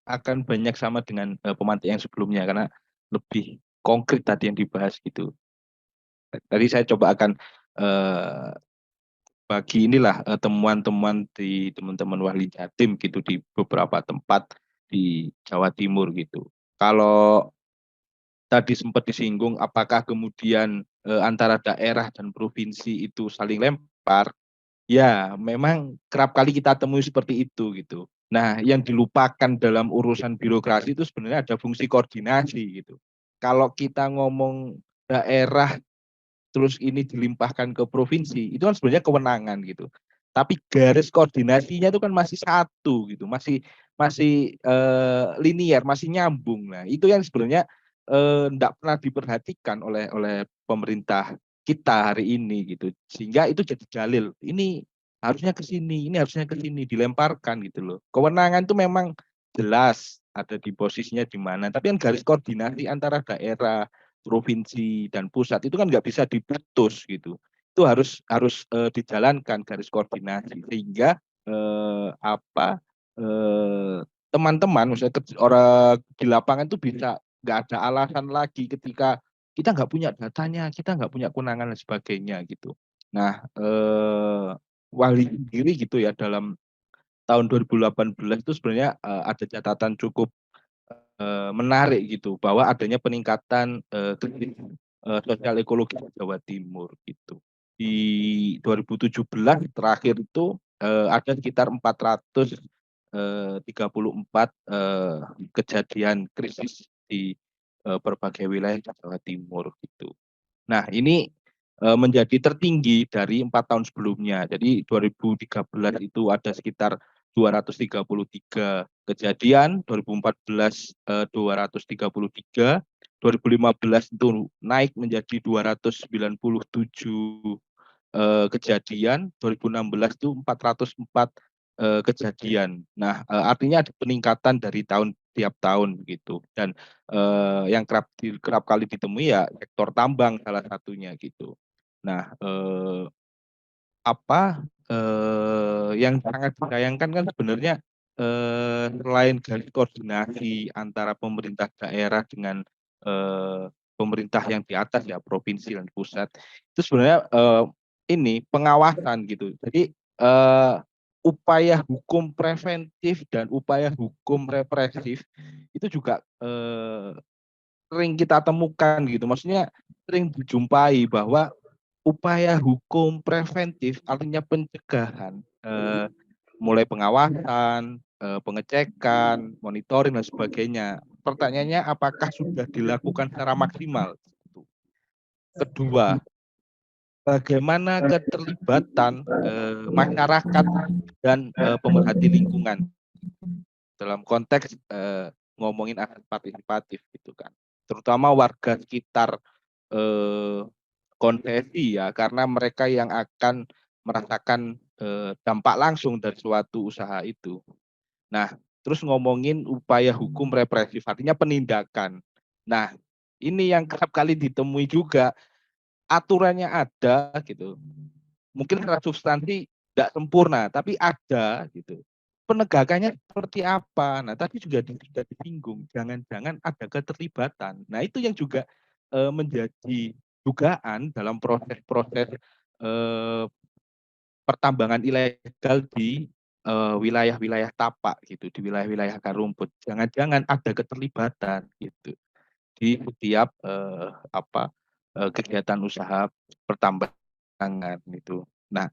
akan banyak sama dengan, pemantik yang sebelumnya karena lebih konkret tadi yang dibahas gitu. Tadi saya coba akan, eee, bagi inilah, temuan-temuan di teman-teman Wahli Jatim gitu di beberapa tempat di Jawa Timur gitu. Kalau tadi sempat disinggung apakah kemudian, antara daerah dan provinsi itu saling lempar, ya memang kerap kali kita temui seperti itu gitu. Nah yang dilupakan dalam urusan birokrasi itu sebenarnya ada fungsi koordinasi gitu. Kalau kita ngomong daerah terus ini dilimpahkan ke provinsi, itu kan sebenarnya kewenangan gitu. Tapi garis koordinasinya itu kan masih satu gitu, masih masih, linier, masih nyambung. Nah, itu yang sebenarnya, ndak pernah diperhatikan oleh pemerintah kita hari ini gitu. Sehingga itu jadi dalil, ini harusnya ke sini, ini harusnya ke sini, dilemparkan gitu loh. Kewenangan itu memang jelas ada di posisinya di mana, tapi kan garis koordinasi antara daerah, provinsi dan pusat itu kan nggak bisa diputus gitu. Itu dijalankan garis koordinasi sehingga, apa, teman-teman misalnya orang di lapangan itu bisa nggak ada alasan lagi ketika kita nggak punya datanya, kita nggak punya kewenangan dan sebagainya gitu. Nah, Wali sendiri gitu ya dalam tahun 2018 itu sebenarnya, ada catatan cukup menarik gitu bahwa adanya peningkatan, krisis, sosial ekologi di Jawa Timur gitu. Di 2017 terakhir itu, ada sekitar 434, kejadian krisis di, berbagai wilayah di Jawa Timur gitu. Nah ini, menjadi tertinggi dari 4 tahun sebelumnya. Jadi 2013 itu ada sekitar 233 kejadian, 2014, 233, 2015 itu naik menjadi 297, kejadian, 2016 itu 404, kejadian. Nah, artinya ada peningkatan dari tiap tahun gitu dan, yang kerap kali ditemui ya sektor tambang salah satunya gitu. Nah, yang sangat disayangkan kan sebenarnya, selain garis koordinasi antara pemerintah daerah dengan, pemerintah yang di atas ya, provinsi dan pusat, itu sebenarnya, ini pengawasan gitu. Jadi, upaya hukum preventif dan upaya hukum represif itu juga, sering kita temukan gitu. Maksudnya sering dijumpai bahwa upaya hukum preventif artinya pencegahan, mulai pengawasan, pengecekan, monitoring dan sebagainya. Pertanyaannya apakah sudah dilakukan secara maksimal? Gitu. Kedua, bagaimana keterlibatan, masyarakat dan, pemerhati lingkungan dalam konteks, ngomongin aspek partisipatif gitu kan. Terutama warga sekitar, eee, konsesi ya, karena mereka yang akan merasakan, dampak langsung dari suatu usaha itu. Nah, terus ngomongin upaya hukum represif, artinya penindakan. Nah, ini yang kerap kali ditemui juga, aturannya ada gitu, mungkin secara substansi tidak sempurna, tapi ada gitu. Penegakannya seperti apa? Nah, tadi juga sudah disinggung, jangan-jangan ada keterlibatan. Nah, itu yang juga, menjadi dugaan dalam proses-proses, eee, pertambangan ilegal di, wilayah-wilayah tapak gitu, di wilayah-wilayah akar rumput. Jangan-jangan ada keterlibatan gitu di setiap, kegiatan usaha pertambangan gitu. Nah,